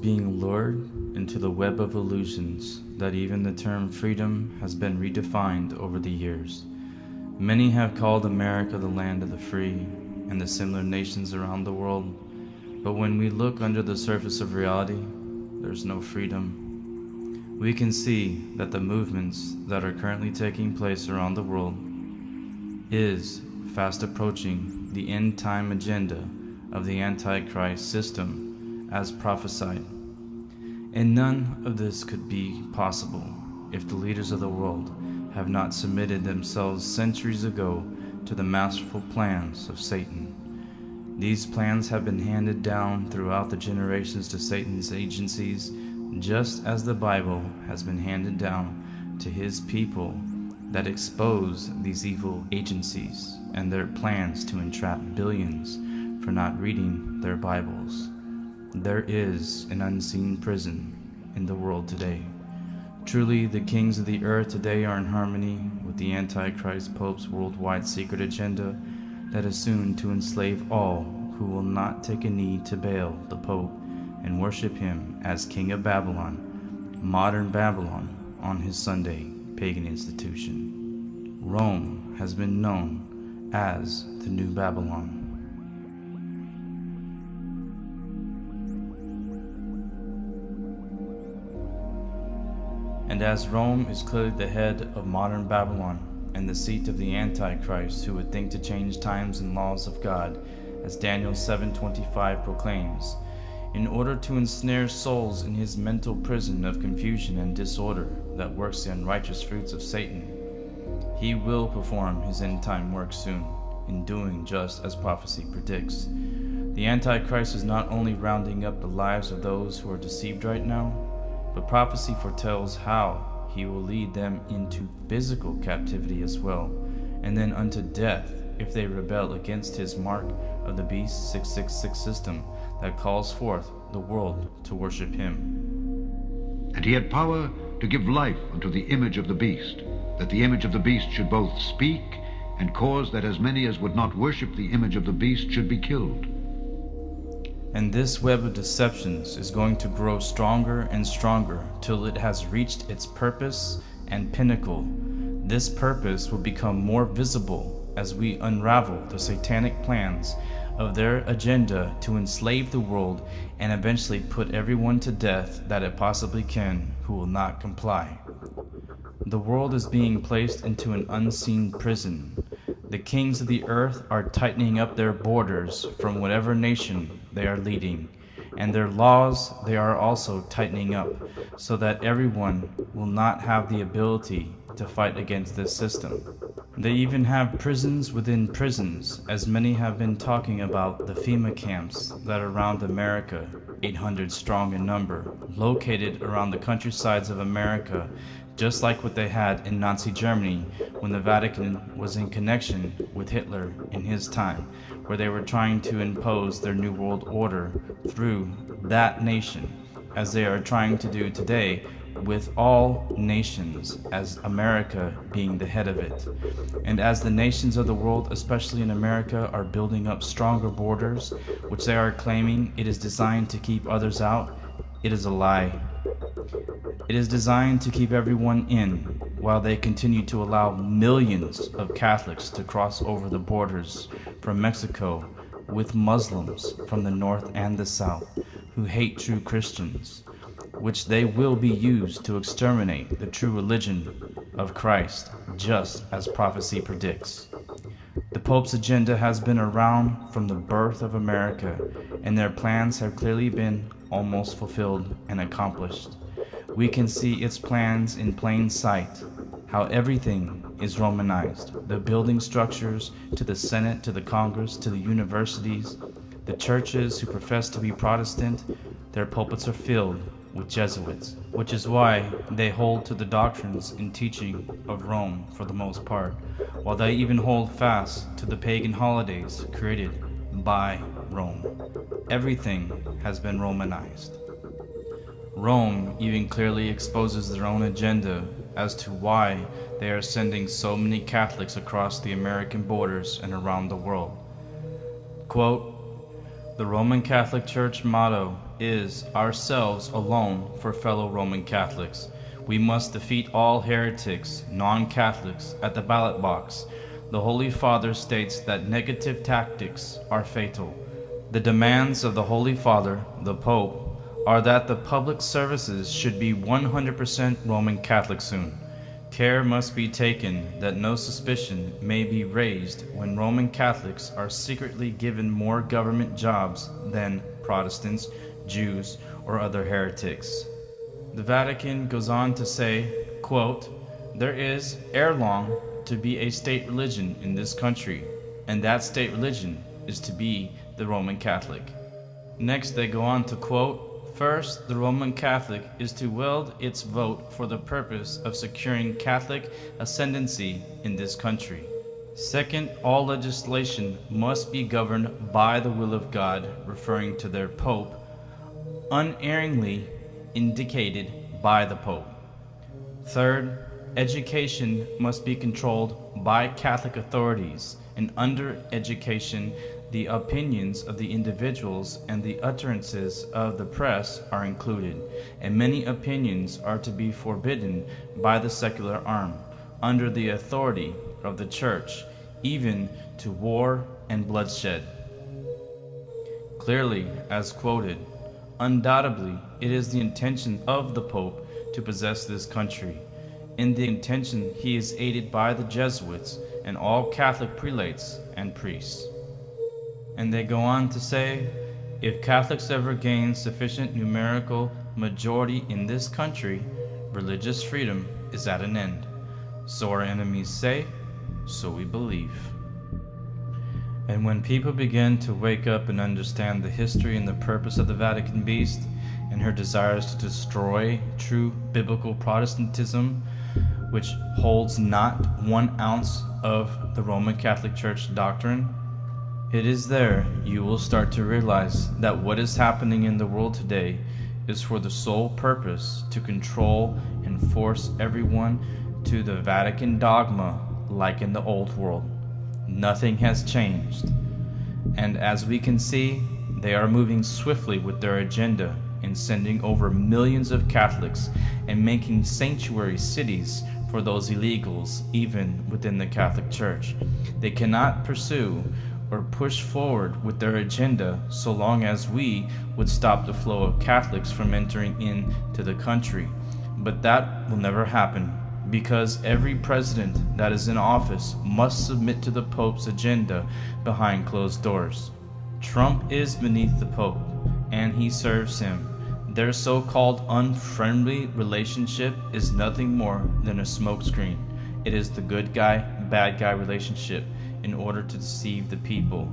being lured into the web of illusions that even the term freedom has been redefined over the years. Many have called America the land of the free and the similar nations around the world, but when we look under the surface of reality, there's no freedom. We can see that the movements that are currently taking place around the world is fast approaching the end-time agenda of the Antichrist system as prophesied. And none of this could be possible if the leaders of the world have not submitted themselves centuries ago to the masterful plans of Satan. These plans have been handed down throughout the generations to Satan's agencies, just as the Bible has been handed down to his people that expose these evil agencies and their plans to entrap billions for not reading their Bibles. There is an unseen prison in the world today. Truly, the kings of the earth today are in harmony with the Antichrist Pope's worldwide secret agenda that is soon to enslave all who will not take a knee to Baal, the Pope, and worship him as King of Babylon, modern Babylon, on his Sunday pagan institution. Rome has been known as the New Babylon. And as Rome is clearly the head of modern Babylon and the seat of the Antichrist who would think to change times and laws of God, as Daniel 7:25 proclaims, in order to ensnare souls in his mental prison of confusion and disorder that works the unrighteous fruits of Satan, he will perform his end-time work soon, in doing just as prophecy predicts. The Antichrist is not only rounding up the lives of those who are deceived right now, but prophecy foretells how he will lead them into physical captivity as well, and then unto death if they rebel against his mark of the beast 666 system that calls forth the world to worship him. And he had power to give life unto the image of the beast, that the image of the beast should both speak and cause that as many as would not worship the image of the beast should be killed. And this web of deceptions is going to grow stronger and stronger till it has reached its purpose and pinnacle. This purpose will become more visible as we unravel the satanic plans of their agenda to enslave the world and eventually put everyone to death that it possibly can who will not comply. The world is being placed into an unseen prison. The kings of the earth are tightening up their borders from whatever nation they are leading, and their laws they are also tightening up so that everyone will not have the ability to fight against this system. They even have prisons within prisons, as many have been talking about the FEMA camps that are around America, 800 strong in number, located around the countrysides of America, just like what they had in Nazi Germany when the Vatican was in connection with Hitler in his time, where they were trying to impose their New World Order through that nation, as they are trying to do today with all nations, as America being the head of it. And as the nations of the world, especially in America, are building up stronger borders, which they are claiming it is designed to keep others out, it is a lie. It is designed to keep everyone in, while they continue to allow millions of Catholics to cross over the borders from Mexico with Muslims from the north and the south who hate true Christians, which they will be used to exterminate the true religion of Christ, just as prophecy predicts. The Pope's agenda has been around from the birth of America, and their plans have clearly been almost fulfilled and accomplished. We can see its plans in plain sight, how everything is Romanized, the building structures, to the Senate, to the Congress, to the universities. The churches who profess to be Protestant, their pulpits are filled with Jesuits, which is why they hold to the doctrines and teaching of Rome for the most part, while they even hold fast to the pagan holidays created by Rome. Everything has been Romanized. Rome even clearly exposes their own agenda as to why they are sending so many Catholics across the American borders and around the world. Quote, "The Roman Catholic Church motto is ourselves alone for fellow Roman Catholics. We must defeat all heretics, non-Catholics, at the ballot box. The Holy Father states that negative tactics are fatal. The demands of the Holy Father, the Pope, are that the public services should be 100% Roman Catholic soon. Care must be taken that no suspicion may be raised when Roman Catholics are secretly given more government jobs than Protestants, Jews, or other heretics. The Vatican goes on to say, quote, "There is, ere long, to be a state religion in this country, and that state religion is to be the Roman Catholic." Next they go on to quote, "First, the Roman Catholic is to wield its vote for the purpose of securing Catholic ascendancy in this country. Second, all legislation must be governed by the will of God," referring to their Pope, "unerringly indicated by the Pope. Third, education must be controlled by Catholic authorities, and under education the opinions of the individuals and the utterances of the press are included, and many opinions are to be forbidden by the secular arm, under the authority of the Church, even to war and bloodshed." Clearly, as quoted, undoubtedly it is the intention of the Pope to possess this country. In the intention he is aided by the Jesuits and all Catholic prelates and priests. And they go on to say, if Catholics ever gain sufficient numerical majority in this country, religious freedom is at an end. So our enemies say, so we believe. And when people begin to wake up and understand the history and the purpose of the Vatican beast and her desires to destroy true biblical Protestantism, which holds not 1 ounce of the Roman Catholic Church doctrine, it is there you will start to realize that what is happening in the world today is for the sole purpose to control and force everyone to the Vatican dogma like in the old world. Nothing has changed. And as we can see, they are moving swiftly with their agenda in sending over millions of Catholics and making sanctuary cities for those illegals even within the Catholic Church. They cannot pursue or push forward with their agenda so long as we would stop the flow of Catholics from entering into the country. But that will never happen, because every president that is in office must submit to the Pope's agenda behind closed doors. Trump is beneath the Pope, and he serves him. Their so-called unfriendly relationship is nothing more than a smokescreen. It is the good guy, bad guy relationship in order to deceive the people.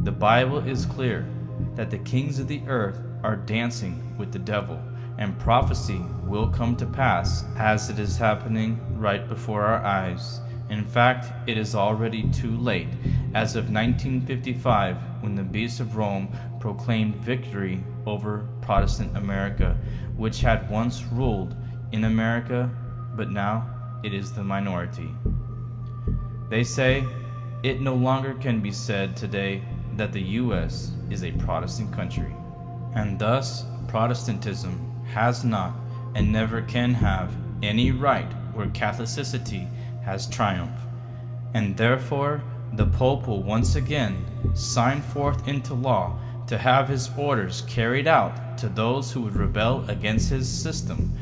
The Bible is clear that the kings of the earth are dancing with the devil, and prophecy will come to pass as it is happening right before our eyes. In fact, it is already too late, as of 1955, when the beast of Rome proclaimed victory over Protestant America, which had once ruled in America, but now it is the minority. They say it no longer can be said today that the U.S. is a Protestant country, and thus Protestantism has not and never can have any right where Catholicity has triumphed, and therefore the Pope will once again sign forth into law to have his orders carried out to those who would rebel against his system,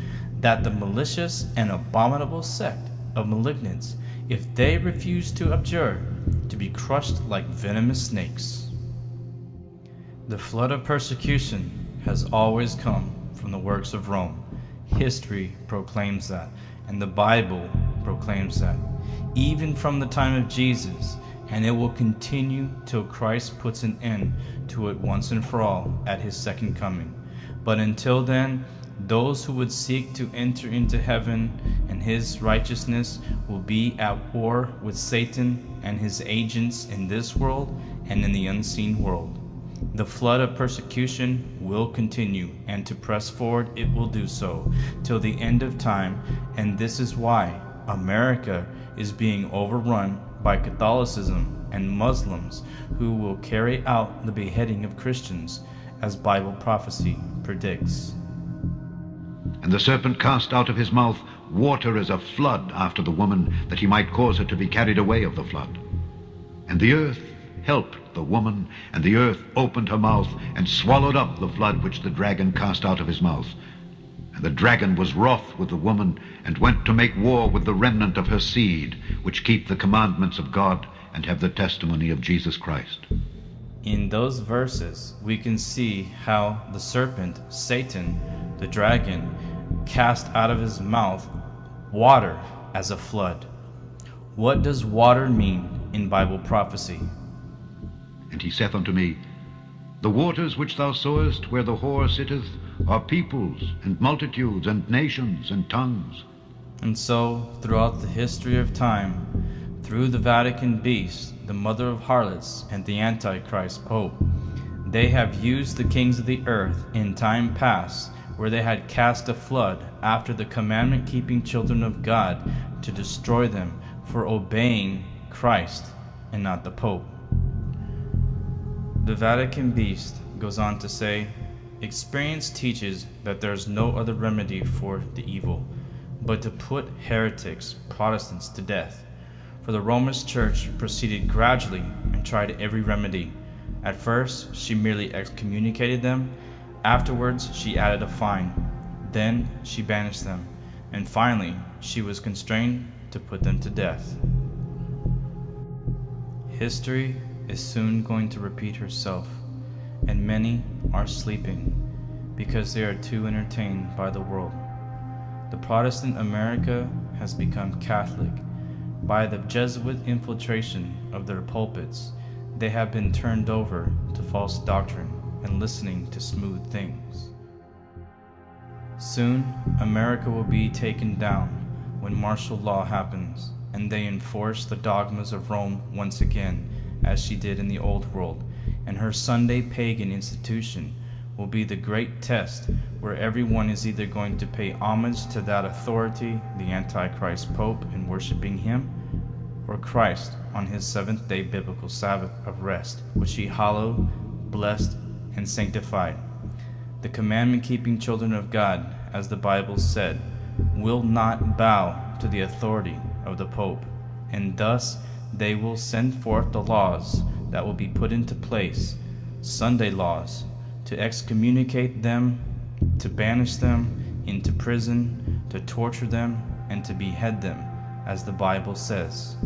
that the malicious and abominable sect of malignants, if they refuse to abjure, to be crushed like venomous snakes. The flood of persecution has always come from the works of Rome. History proclaims that, and the Bible proclaims that, even from the time of Jesus, and it will continue till Christ puts an end to it once and for all at his second coming. But until then, those who would seek to enter into heaven and his righteousness will be at war with Satan and his agents in this world and in the unseen world. The flood of persecution will continue, and to press forward it will do so till the end of time, and this is why America is being overrun by Catholicism and Muslims who will carry out the beheading of Christians as Bible prophecy predicts. And the serpent cast out of his mouth water as a flood after the woman, that he might cause her to be carried away of the flood. And the earth helped the woman, and the earth opened her mouth and swallowed up the flood which the dragon cast out of his mouth. And the dragon was wroth with the woman, and went to make war with the remnant of her seed, which keep the commandments of God and have the testimony of Jesus Christ. In those verses, we can see how the serpent, Satan, the dragon, cast out of his mouth water as a flood. What does water mean in Bible prophecy? And he saith unto me, The waters which thou sawest where the whore sitteth are peoples and multitudes and nations and tongues. And so, throughout the history of time, through the Vatican beast, the mother of harlots, and the Antichrist Pope, they have used the kings of the earth in time past, where they had cast a flood after the commandment-keeping children of God to destroy them for obeying Christ and not the Pope. The Vatican beast goes on to say, Experience teaches that there is no other remedy for the evil, but to put heretics, Protestants, to death. For the Roman Church proceeded gradually and tried every remedy. At first, she merely excommunicated them. Afterwards, she added a fine. Then she banished them. And finally, she was constrained to put them to death. History is soon going to repeat herself, and many are sleeping because they are too entertained by the world. The Protestant America has become Catholic. By the Jesuit infiltration of their pulpits, they have been turned over to false doctrine and listening to smooth things. Soon, America will be taken down when martial law happens, and they enforce the dogmas of Rome once again, as she did in the Old World, and her Sunday pagan institution will be the great test where everyone is either going to pay homage to that authority, the Antichrist Pope, in worshiping him, or Christ on his seventh-day biblical Sabbath of rest, which he hallowed, blessed, and sanctified. The commandment-keeping children of God, as the Bible said, will not bow to the authority of the Pope, and thus they will send forth the laws that will be put into place, Sunday laws, to excommunicate them, to banish them into prison, to torture them, and to behead them, as the Bible says.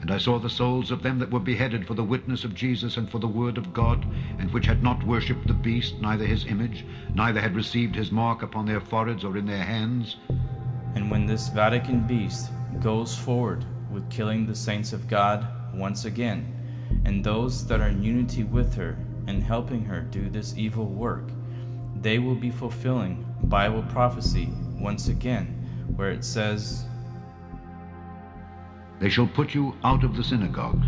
And I saw the souls of them that were beheaded for the witness of Jesus and for the word of God, and which had not worshipped the beast, neither his image, neither had received his mark upon their foreheads or in their hands. And when this Vatican beast goes forward with killing the saints of God once again, and those that are in unity with her and helping her do this evil work, they will be fulfilling Bible prophecy once again, where it says, They shall put you out of the synagogues.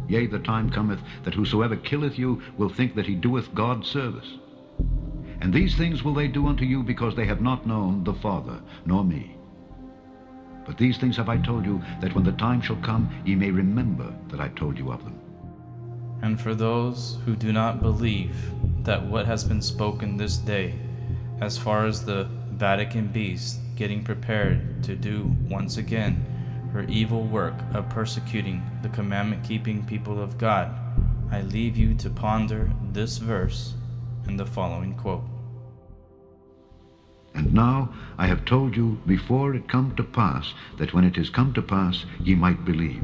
Yea, the time cometh that whosoever killeth you will think that he doeth God service. And these things will they do unto you, because they have not known the Father, nor me. But these things have I told you, that when the time shall come, ye may remember that I told you of them. And for those who do not believe that what has been spoken this day, as far as the Vatican beast getting prepared to do once again her evil work of persecuting the commandment-keeping people of God, I leave you to ponder this verse and the following quote. And now I have told you before it come to pass, that when it is come to pass, ye might believe.